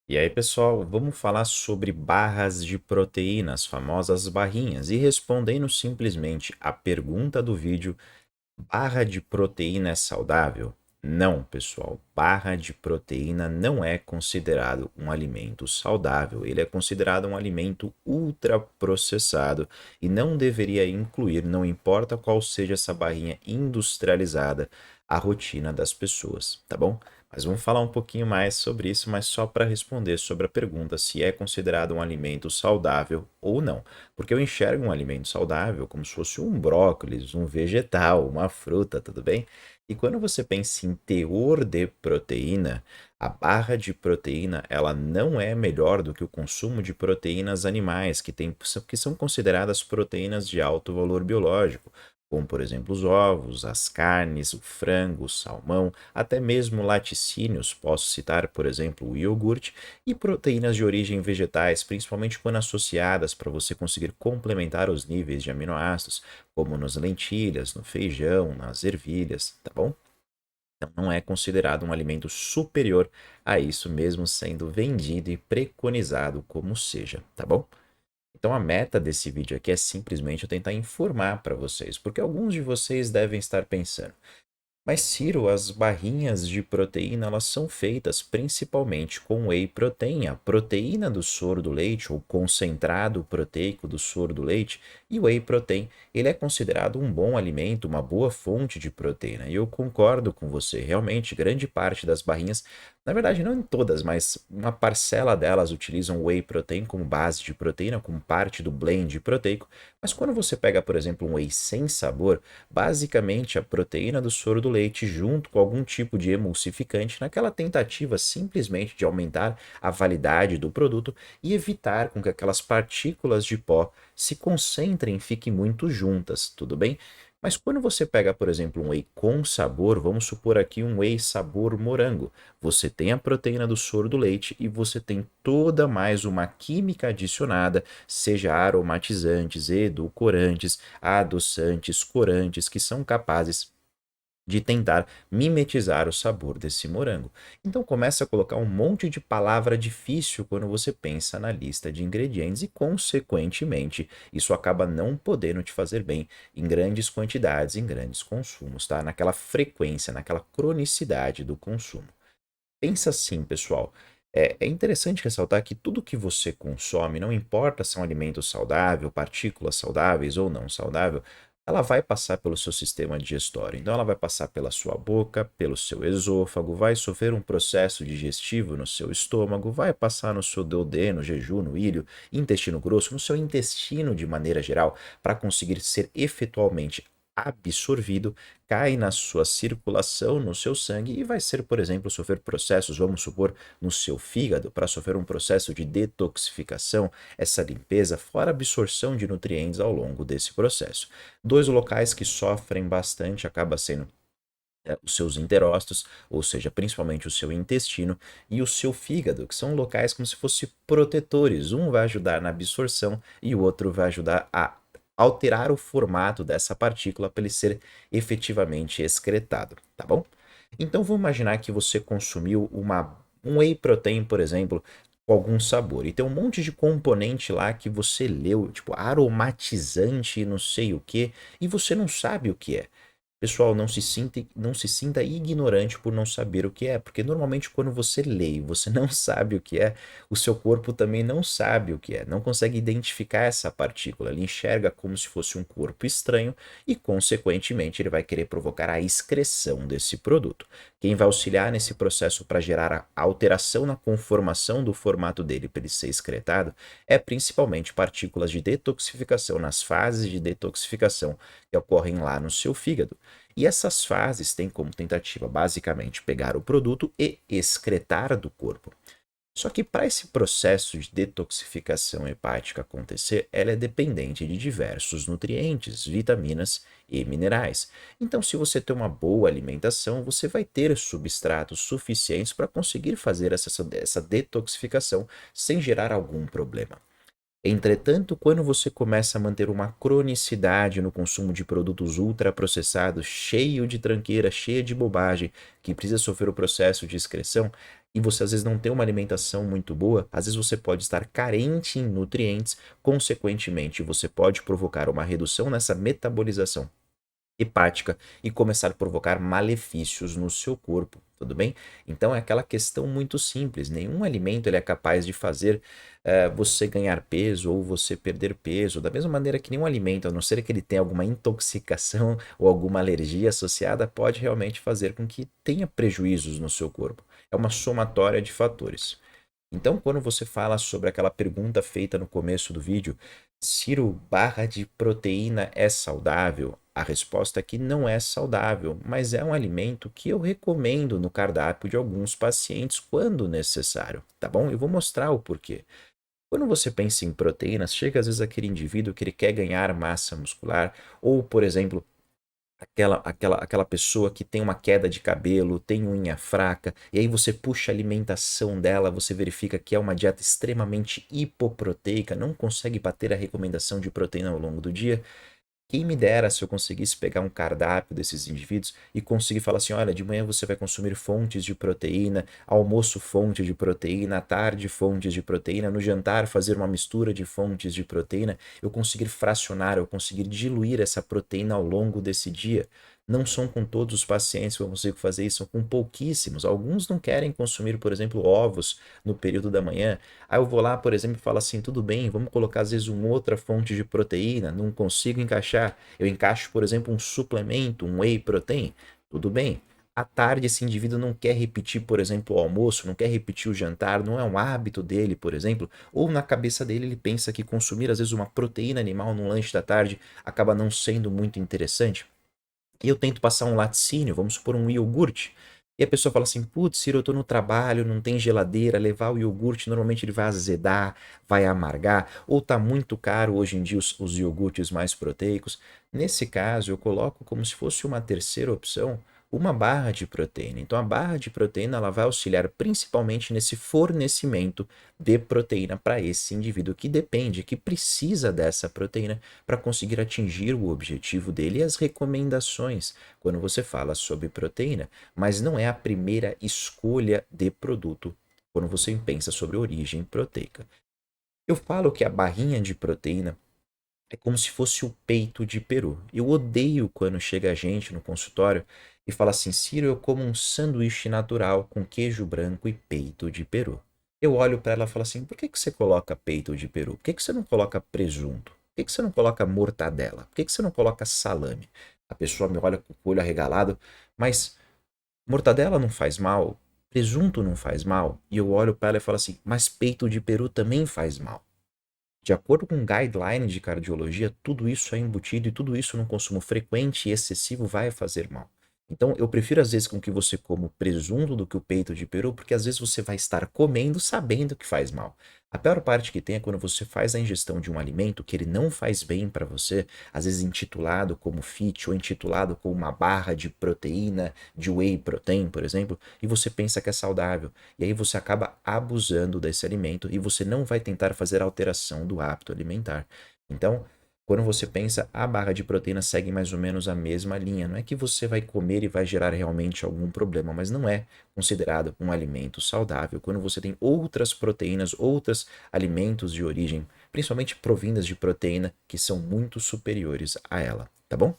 E aí, pessoal, vamos falar sobre barras de proteína, as famosas barrinhas. E respondendo simplesmente a pergunta do vídeo, barra de proteína é saudável? Não, pessoal. Barra de proteína não é considerado um alimento saudável. Ele é considerado um alimento ultraprocessado e não deveria incluir, não importa qual seja essa barrinha industrializada, a rotina das pessoas, tá bom? Mas vamos falar um pouquinho mais sobre isso, mas só para responder sobre a pergunta se é considerado um alimento saudável ou não. Porque eu enxergo um alimento saudável como se fosse um brócolis, um vegetal, uma fruta, tudo bem? E quando você pensa em teor de proteína, a barra de proteína ela não é melhor do que o consumo de proteínas animais, que são consideradas proteínas de alto valor biológico, como por exemplo os ovos, as carnes, o frango, o salmão, até mesmo laticínios, posso citar, por exemplo, o iogurte, e proteínas de origem vegetais, principalmente quando associadas para você conseguir complementar os níveis de aminoácidos, como nas lentilhas, no feijão, nas ervilhas, tá bom? Então não é considerado um alimento superior a isso, mesmo sendo vendido e preconizado como seja, tá bom? Então a meta desse vídeo aqui é simplesmente eu tentar informar para vocês, porque alguns de vocês devem estar pensando: mas Ciro, as barrinhas de proteína elas são feitas principalmente com whey protein, a proteína do soro do leite ou concentrado proteico do soro do leite, e o whey protein, ele é considerado um bom alimento, uma boa fonte de proteína. E eu concordo com você, realmente grande parte das barrinhas, na verdade não em todas, mas uma parcela delas utilizam whey protein como base de proteína, como parte do blend proteico. Mas quando você pega, por exemplo, um whey sem sabor, basicamente a proteína do soro do leite junto com algum tipo de emulsificante naquela tentativa simplesmente de aumentar a validade do produto e evitar com que aquelas partículas de pó se concentrem e fiquem muito juntas, tudo bem? Mas quando você pega, por exemplo, um whey com sabor, vamos supor aqui um whey sabor morango, você tem a proteína do soro do leite e você tem toda mais uma química adicionada, seja aromatizantes, edulcorantes, adoçantes, corantes, que são capazes de tentar mimetizar o sabor desse morango. Então começa a colocar um monte de palavra difícil quando você pensa na lista de ingredientes e, consequentemente, isso acaba não podendo te fazer bem em grandes quantidades, em grandes consumos, tá? Naquela frequência, naquela cronicidade do consumo. Pensa assim, pessoal. É interessante ressaltar que tudo que você consome, não importa se é um alimento saudável, partículas saudáveis ou não saudável, ela vai passar pelo seu sistema digestório. Então, ela vai passar pela sua boca, pelo seu esôfago, vai sofrer um processo digestivo no seu estômago, vai passar no seu duodeno, jejum, no ilho, intestino grosso, no seu intestino de maneira geral, para conseguir ser efetualmente absorvido, cai na sua circulação, no seu sangue e vai ser, por exemplo, sofrer processos, vamos supor, no seu fígado, para sofrer um processo de detoxificação, essa limpeza, fora absorção de nutrientes ao longo desse processo. Dois locais que sofrem bastante acaba sendo os seus enterócitos, ou seja, principalmente o seu intestino e o seu fígado, que são locais como se fossem protetores. Um vai ajudar na absorção e o outro vai ajudar a alterar o formato dessa partícula para ele ser efetivamente excretado, tá bom? Então vamos imaginar que você consumiu um whey protein, por exemplo, com algum sabor. E tem um monte de componente lá que você leu, tipo aromatizante, e não sei o que, e você não sabe o que é. Pessoal, não se sinta ignorante por não saber o que é, porque normalmente quando você lê e você não sabe o que é, o seu corpo também não sabe o que é, não consegue identificar essa partícula, ele enxerga como se fosse um corpo estranho e, consequentemente, ele vai querer provocar a excreção desse produto. Quem vai auxiliar nesse processo para gerar a alteração na conformação do formato dele para ele ser excretado é principalmente partículas de detoxificação nas fases de detoxificação que ocorrem lá no seu fígado. E essas fases têm como tentativa basicamente pegar o produto e excretar do corpo. Só que para esse processo de detoxificação hepática acontecer, ela é dependente de diversos nutrientes, vitaminas e minerais. Então, se você tem uma boa alimentação, você vai ter substratos suficientes para conseguir fazer essa detoxificação sem gerar algum problema. Entretanto, quando você começa a manter uma cronicidade no consumo de produtos ultraprocessados, cheio de tranqueira, cheia de bobagem, que precisa sofrer o processo de excreção, e você às vezes não tem uma alimentação muito boa, às vezes você pode estar carente em nutrientes, consequentemente, você pode provocar uma redução nessa metabolização hepática e começar a provocar malefícios no seu corpo, tudo bem? Então é aquela questão muito simples, nenhum alimento ele é capaz de fazer você ganhar peso ou você perder peso, da mesma maneira que nenhum alimento, a não ser que ele tenha alguma intoxicação ou alguma alergia associada, pode realmente fazer com que tenha prejuízos no seu corpo. É uma somatória de fatores. Então, quando você fala sobre aquela pergunta feita no começo do vídeo, Ciro, barra de proteína é saudável? A resposta é que não é saudável, mas é um alimento que eu recomendo no cardápio de alguns pacientes quando necessário, tá bom? Eu vou mostrar o porquê. Quando você pensa em proteínas, chega às vezes aquele indivíduo que ele quer ganhar massa muscular, ou, por exemplo, aquela pessoa que tem uma queda de cabelo, tem unha fraca, e aí você puxa a alimentação dela, você verifica que é uma dieta extremamente hipoproteica, não consegue bater a recomendação de proteína ao longo do dia. Quem me dera se eu conseguisse pegar um cardápio desses indivíduos e conseguir falar assim: olha, de manhã você vai consumir fontes de proteína, almoço fonte de proteína, à tarde fontes de proteína, no jantar fazer uma mistura de fontes de proteína, eu conseguir fracionar, eu conseguir diluir essa proteína ao longo desse dia. Não são com todos os pacientes que eu consigo fazer isso, são com pouquíssimos. Alguns não querem consumir, por exemplo, ovos no período da manhã. Aí eu vou lá, por exemplo, e falo assim: tudo bem, vamos colocar às vezes uma outra fonte de proteína, não consigo encaixar. Eu encaixo, por exemplo, um suplemento, um whey protein, tudo bem. À tarde, esse indivíduo não quer repetir, por exemplo, o almoço, não quer repetir o jantar, não é um hábito dele, por exemplo, ou na cabeça dele ele pensa que consumir às vezes uma proteína animal no lanche da tarde acaba não sendo muito interessante. E eu tento passar um laticínio, vamos supor um iogurte. E a pessoa fala assim: putz, Ciro, eu tô no trabalho, não tem geladeira, levar o iogurte normalmente ele vai azedar, vai amargar, ou tá muito caro hoje em dia os iogurtes mais proteicos. Nesse caso, eu coloco como se fosse uma terceira opção, uma barra de proteína. Então, a barra de proteína ela vai auxiliar principalmente nesse fornecimento de proteína para esse indivíduo que depende, que precisa dessa proteína para conseguir atingir o objetivo dele e as recomendações quando você fala sobre proteína, mas não é a primeira escolha de produto quando você pensa sobre origem proteica. Eu falo que a barrinha de proteína é como se fosse o peito de peru. Eu odeio quando chega a gente no consultório e fala assim: Ciro, eu como um sanduíche natural com queijo branco e peito de peru. Eu olho para ela e falo assim: por que que você coloca peito de peru? Por que que você não coloca presunto? Por que que você não coloca mortadela? Por que que você não coloca salame? A pessoa me olha com o olho arregalado, mas mortadela não faz mal, presunto não faz mal. E eu olho para ela e falo assim: mas peito de peru também faz mal. De acordo com guidelines de cardiologia, tudo isso é embutido e tudo isso no consumo frequente e excessivo vai fazer mal. Então, eu prefiro às vezes com que você coma o presunto do que o peito de peru, porque às vezes você vai estar comendo sabendo que faz mal. A pior parte que tem é quando você faz a ingestão de um alimento que ele não faz bem para você, às vezes intitulado como fit ou intitulado como uma barra de proteína, de whey protein, por exemplo, e você pensa que é saudável. E aí você acaba abusando desse alimento e você não vai tentar fazer alteração do hábito alimentar. Então, quando você pensa, a barra de proteína segue mais ou menos a mesma linha. Não é que você vai comer e vai gerar realmente algum problema, mas não é considerado um alimento saudável quando você tem outras proteínas, outros alimentos de origem, principalmente provindas de proteína, que são muito superiores a ela, tá bom?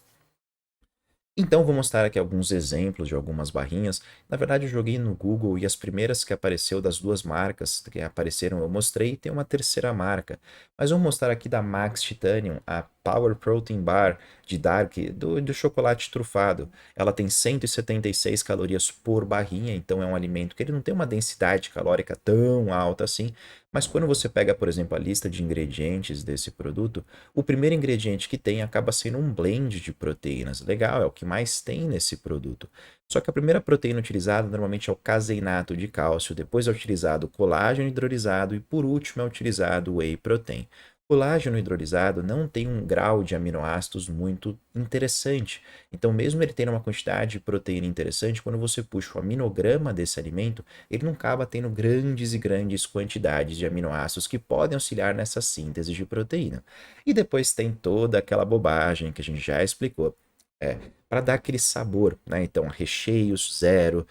Então, vou mostrar aqui alguns exemplos de algumas barrinhas. Na verdade, eu joguei no Google e as primeiras que apareceu das duas marcas que apareceram eu mostrei e tem uma terceira marca. Mas vou mostrar aqui da Max Titanium, a Power Protein Bar de Dark, do chocolate trufado. Ela tem 176 calorias por barrinha, então é um alimento que ele não tem uma densidade calórica tão alta assim. Mas quando você pega, por exemplo, a lista de ingredientes desse produto, o primeiro ingrediente que tem acaba sendo um blend de proteínas. Legal, é o que mais tem nesse produto. Só que a primeira proteína utilizada normalmente é o caseinato de cálcio, depois é utilizado o colágeno hidrolisado e por último é utilizado o whey protein. Colágeno hidrolisado não tem um grau de aminoácidos muito interessante. Então, mesmo ele tendo uma quantidade de proteína interessante, quando você puxa o aminograma desse alimento, ele não acaba tendo grandes e grandes quantidades de aminoácidos que podem auxiliar nessa síntese de proteína. E depois tem toda aquela bobagem que a gente já explicou. É, para dar aquele sabor, né? Então, recheios zero,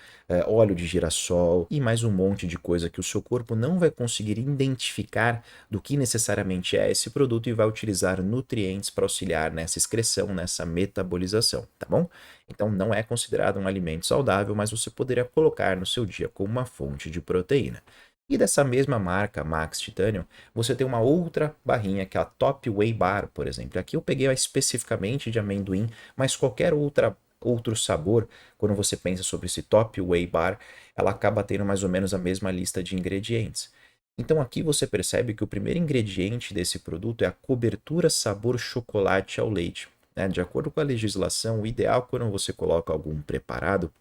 óleo de girassol e mais um monte de coisa que o seu corpo não vai conseguir identificar do que necessariamente é esse produto e vai utilizar nutrientes para auxiliar nessa excreção, nessa metabolização, tá bom? Então não é considerado um alimento saudável, mas você poderia colocar no seu dia como uma fonte de proteína. E dessa mesma marca, Max Titanium, você tem uma outra barrinha, que é a Top Whey Bar, por exemplo. Aqui eu peguei especificamente de amendoim, mas qualquer outro sabor, quando você pensa sobre esse Top Whey Bar, ela acaba tendo mais ou menos a mesma lista de ingredientes. Então aqui você percebe que o primeiro ingrediente desse produto é a cobertura sabor chocolate ao leite, né? De acordo com a legislação, o ideal quando você coloca algum preparado,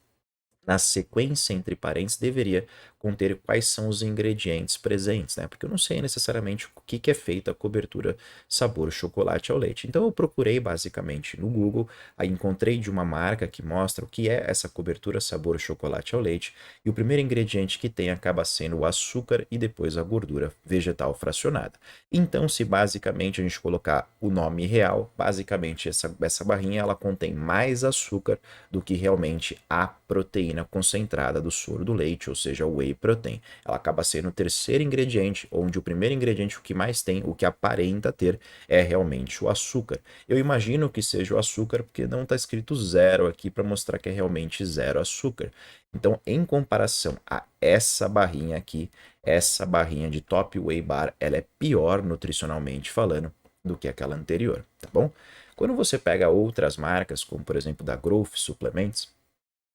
na sequência entre parênteses, deveria conter quais são os ingredientes presentes, né? Porque eu não sei necessariamente o que é feita a cobertura sabor chocolate ao leite. Então eu procurei basicamente no Google, aí encontrei de uma marca que mostra o que é essa cobertura sabor chocolate ao leite, e o primeiro ingrediente que tem acaba sendo o açúcar e depois a gordura vegetal fracionada. Então, se basicamente a gente colocar o nome real, basicamente essa barrinha ela contém mais açúcar do que realmente a proteína concentrada do soro do leite, ou seja, o whey protein. Ela acaba sendo o terceiro ingrediente, onde o primeiro ingrediente, o que mais tem, o que aparenta ter, é realmente o açúcar. Eu imagino que seja o açúcar, porque não está escrito zero aqui para mostrar que é realmente zero açúcar. Então, em comparação a essa barrinha aqui, essa barrinha de Top Whey Bar, ela é pior nutricionalmente falando do que aquela anterior, tá bom? Quando você pega outras marcas, como por exemplo da Growth Suplementos,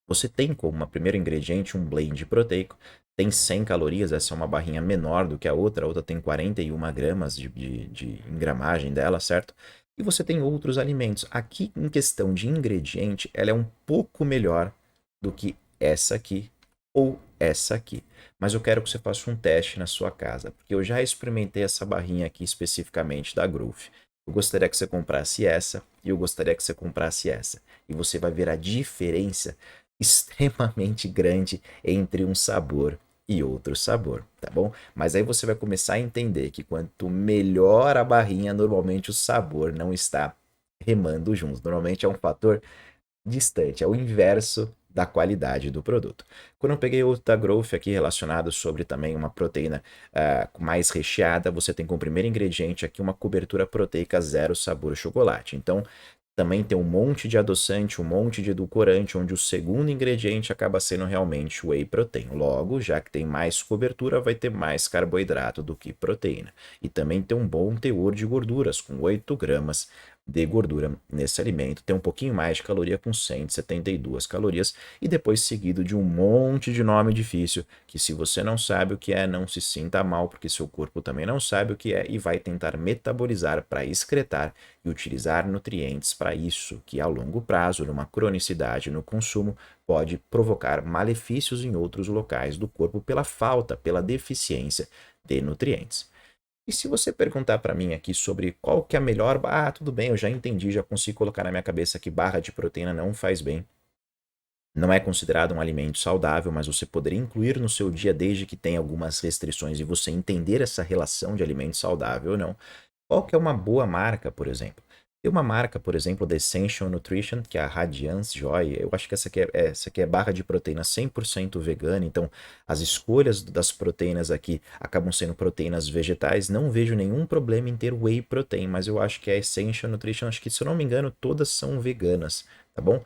você tem como uma primeiro ingrediente um blend proteico, tem 100 calorias, essa é uma barrinha menor do que a outra tem 41 gramas de engramagem dela, certo? E você tem outros alimentos. Aqui, em questão de ingrediente, ela é um pouco melhor do que essa aqui ou essa aqui. Mas eu quero que você faça um teste na sua casa, porque eu já experimentei essa barrinha aqui especificamente da Growth. Eu gostaria que você comprasse essa e eu gostaria que você comprasse essa. E você vai ver a diferença extremamente grande entre um sabor e outro sabor, tá bom? Mas aí você vai começar a entender que quanto melhor a barrinha, normalmente o sabor não está remando juntos. Normalmente é um fator distante, é o inverso da qualidade do produto. Quando eu peguei outra Growth aqui relacionado sobre também uma proteína mais recheada, você tem como primeiro ingrediente aqui uma cobertura proteica zero sabor chocolate. Então, também tem um monte de adoçante, um monte de edulcorante, onde o segundo ingrediente acaba sendo realmente o whey protein. Logo, já que tem mais cobertura, vai ter mais carboidrato do que proteína. E também tem um bom teor de gorduras, com 8 gramas de gordura nesse alimento. Tem um pouquinho mais de caloria, com 172 calorias, e depois seguido de um monte de nome difícil, que se você não sabe o que é, não se sinta mal, porque seu corpo também não sabe o que é e vai tentar metabolizar para excretar e utilizar nutrientes para isso, que a longo prazo, numa cronicidade no consumo, pode provocar malefícios em outros locais do corpo pela falta, pela deficiência de nutrientes. E se você perguntar para mim aqui sobre qual que é a melhor, tudo bem, eu já entendi, já consigo colocar na minha cabeça que barra de proteína não faz bem. Não é considerado um alimento saudável, mas você poderia incluir no seu dia desde que tenha algumas restrições e você entender essa relação de alimento saudável ou não. Qual que é uma boa marca, por exemplo? Tem uma marca, por exemplo, da Essential Nutrition, que é a Radiance Joy. Eu acho que essa aqui é barra de proteína 100% vegana. Então, as escolhas das proteínas aqui acabam sendo proteínas vegetais. Não vejo nenhum problema em ter whey protein, mas eu acho que a Essential Nutrition, acho que se eu não me engano, todas são veganas, tá bom?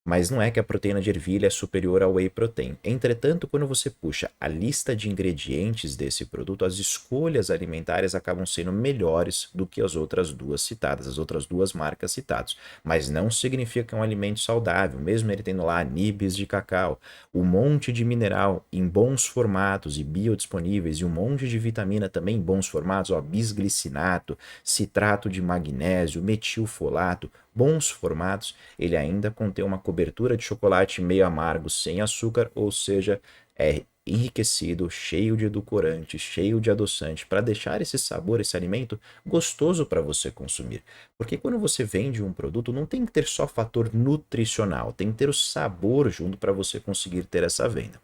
Mas não é que a proteína de ervilha é superior ao whey protein. Entretanto, quando você puxa a lista de ingredientes desse produto, as escolhas alimentares acabam sendo melhores do que as outras duas citadas, as outras duas marcas citadas. Mas não significa que é um alimento saudável, mesmo ele tendo lá nibs de cacau, um monte de mineral em bons formatos e biodisponíveis e um monte de vitamina também em bons formatos, ó, bisglicinato, citrato de magnésio, metilfolato, bons formatos, ele ainda contém uma cobertura de chocolate meio amargo sem açúcar, ou seja, é enriquecido, cheio de edulcorante, cheio de adoçante, para deixar esse sabor, esse alimento gostoso para você consumir. Porque quando você vende um produto, não tem que ter só fator nutricional, tem que ter o sabor junto para você conseguir ter essa venda.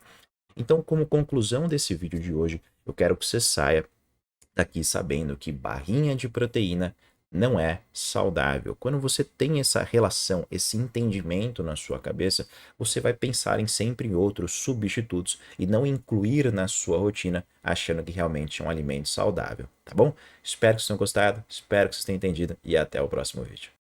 Então, como conclusão desse vídeo de hoje, eu quero que você saia daqui sabendo que barrinha de proteína não é saudável. Quando você tem essa relação, esse entendimento na sua cabeça, você vai pensar em sempre em outros substitutos e não incluir na sua rotina achando que realmente é um alimento saudável, tá bom? Espero que vocês tenham gostado, espero que vocês tenham entendido e até o próximo vídeo.